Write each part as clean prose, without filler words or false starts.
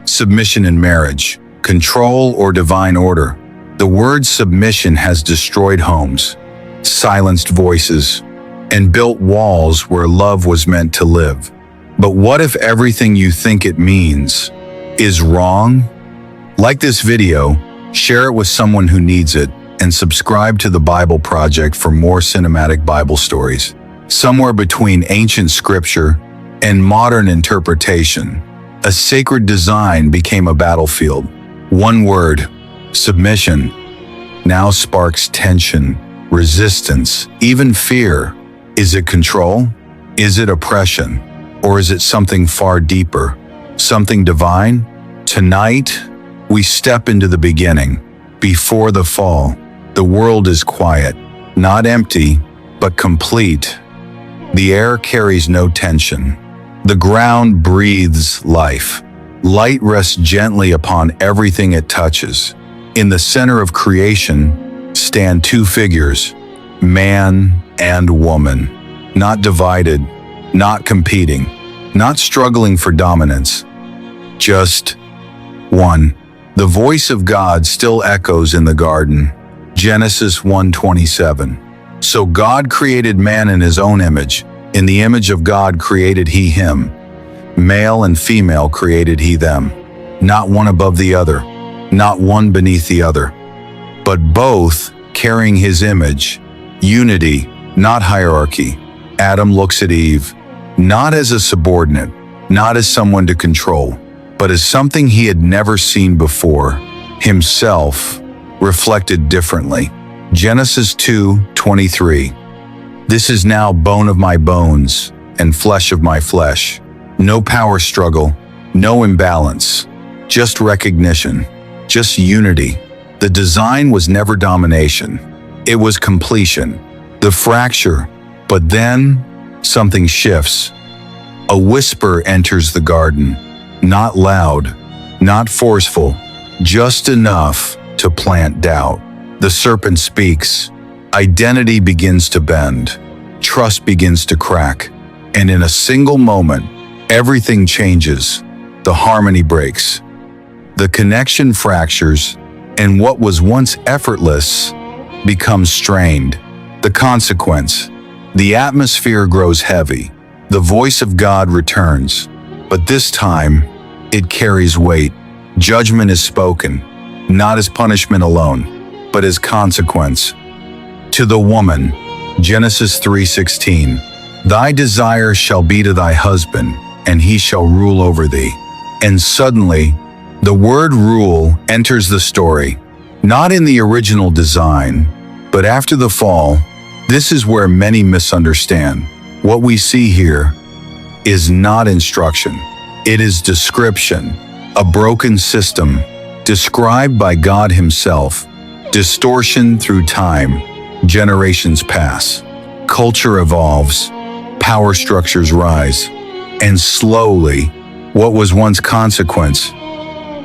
Submission in marriage, control or divine order. The word submission has destroyed homes, silenced voices, and built walls where love was meant to live. But what if everything you think it means is wrong? Like this video, share it with someone who needs it, and subscribe to the Bible Project for more cinematic Bible stories. Somewhere between ancient scripture and modern interpretation, a sacred design became a battlefield. One word, submission, now sparks tension, resistance, even fear. Is it control? Is it oppression? Or is it something far deeper, something divine? Tonight, we step into the beginning, before the fall. The world is quiet, not empty, but complete. The air carries no tension. The ground breathes life. Light rests gently upon everything it touches. In the center of creation stand two figures, man and woman, not divided, not competing, not struggling for dominance, just one. The voice of God still echoes in the garden. Genesis 1:27. So God created man in his own image. In the image of God created he him. Male and female created he them. Not one above the other, not one beneath the other, but both carrying his image. Unity, not hierarchy. Adam looks at Eve, not as a subordinate, not as someone to control, but as something he had never seen before, himself, reflected differently. Genesis 2:23. This is now bone of my bones and flesh of my flesh. No power struggle, no imbalance, just recognition, just unity. The design was never domination. It was completion, the fracture. But then something shifts. A whisper enters the garden, not loud, not forceful, just enough to plant doubt. The serpent speaks. Identity begins to bend. Trust begins to crack. And in a single moment, everything changes. The harmony breaks. The connection fractures, and what was once effortless becomes strained. The consequence, the atmosphere grows heavy. The voice of God returns, but this time, it carries weight. Judgment is spoken, not as punishment alone, but as consequence. To the woman, Genesis 3:16, thy desire shall be to thy husband, and he shall rule over thee. And suddenly, the word rule enters the story, not in the original design, but after the fall. This is where many misunderstand. What we see here is not instruction. It is description, a broken system described by God himself. Distortion through time, generations pass, culture evolves, power structures rise, and slowly, what was once consequence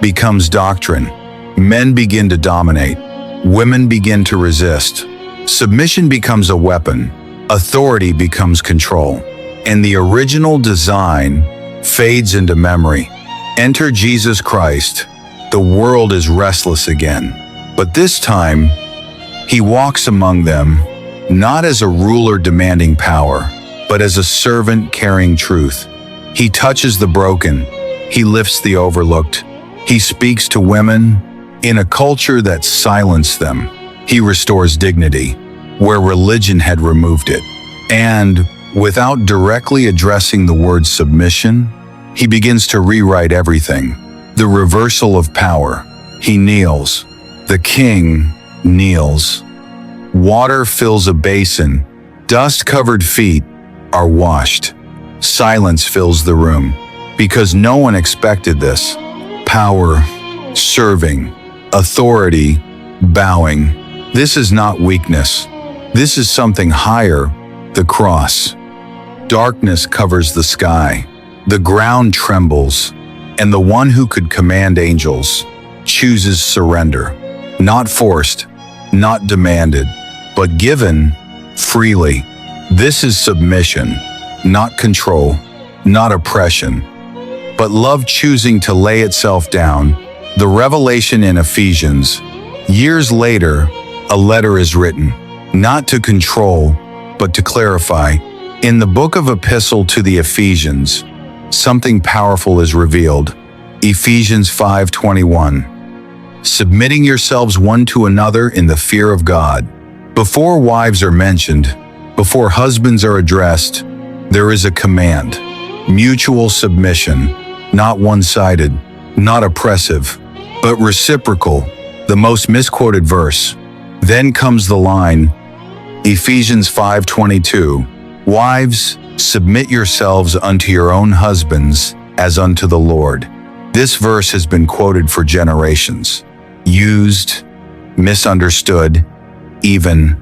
becomes doctrine. Men begin to dominate, women begin to resist. Submission becomes a weapon, authority becomes control, and the original design fades into memory. Enter Jesus Christ. The world is restless again, but this time, he walks among them, not as a ruler demanding power, but as a servant carrying truth. He touches the broken, he lifts the overlooked, he speaks to women in a culture that silenced them. He restores dignity where religion had removed it. And without directly addressing the word submission, he begins to rewrite everything. The reversal of power. He kneels. The king kneels. Water fills a basin. Dust-covered feet are washed. Silence fills the room because no one expected this. Power, serving, authority, bowing. This is not weakness. This is something higher, the cross. Darkness covers the sky. The ground trembles, and the one who could command angels chooses surrender. Not forced, not demanded, but given freely. This is submission, not control, not oppression. but love choosing to lay itself down. The revelation in Ephesians. Years later, a letter is written, not to control, but to clarify. In the book of Epistle to the Ephesians, something powerful is revealed. Ephesians 5:21. Submitting yourselves one to another in the fear of God. Before wives are mentioned, before husbands are addressed, there is a command. Mutual submission, not one-sided, not oppressive, but reciprocal, the most misquoted verse. Then comes the line, Ephesians 5:22, wives, submit yourselves unto your own husbands as unto the Lord. This verse has been quoted for generations, used, misunderstood, even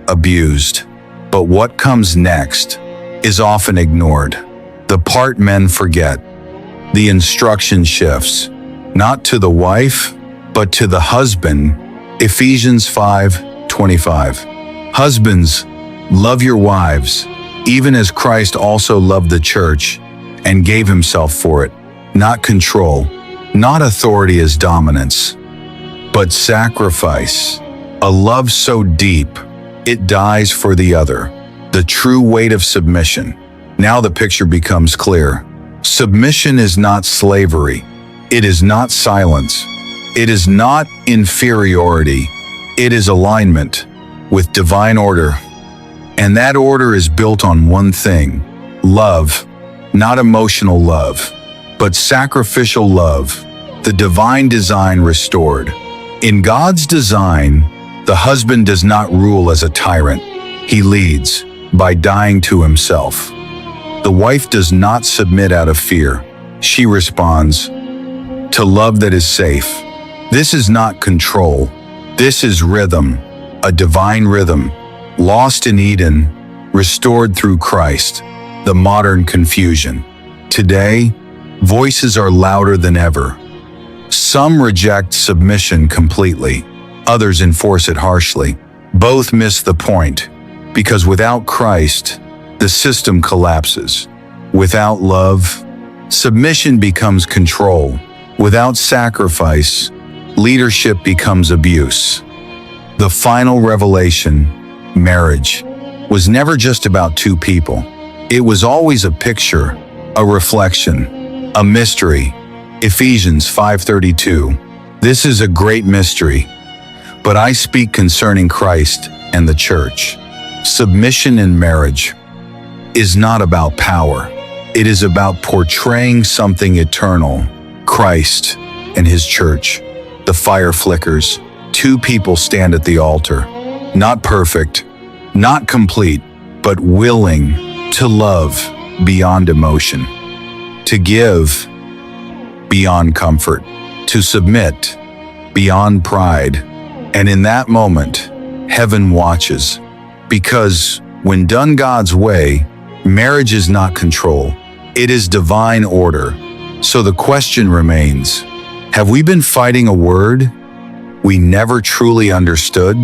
abused. But what comes next is often ignored. The part men forget. The instruction shifts, not to the wife, but to the husband. Ephesians 5:25. Husbands, love your wives, even as Christ also loved the church and gave himself for it. Not control, not authority as dominance, but sacrifice. A love so deep, it dies for the other. The true weight of submission. Now the picture becomes clear. Submission is not slavery. It is not silence. It is not inferiority. It is alignment with divine order. And that order is built on one thing, love, not emotional love, but sacrificial love, the divine design restored. In God's design, the husband does not rule as a tyrant. He leads by dying to himself. The wife does not submit out of fear. She responds to love that is safe. This is not control. This is rhythm, a divine rhythm, lost in Eden, restored through Christ. The modern confusion. Today, voices are louder than ever. Some reject submission completely. Others enforce it harshly. Both miss the point, because without Christ, the system collapses. Without love, submission becomes control. Without sacrifice, leadership becomes abuse. The final revelation, marriage, was never just about two people. It was always a picture, a reflection, a mystery. Ephesians 5:32. This is a great mystery, but I speak concerning Christ and the church. Submission in marriage is not about power. It is about portraying something eternal, Christ and his church. The fire flickers. Two people stand at the altar, not perfect, not complete, but willing to love beyond emotion, to give beyond comfort, to submit beyond pride. And in that moment, heaven watches. Because when done God's way, marriage is not control. It is divine order. So the question remains, have we been fighting a word we never truly understood?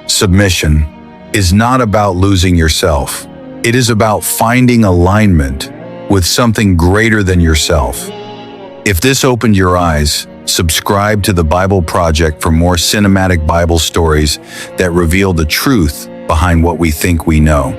Submission is not about losing yourself. It is about finding alignment with something greater than yourself. If this opened your eyes, subscribe to the Bible Project for more cinematic Bible stories that reveal the truth behind what we think we know.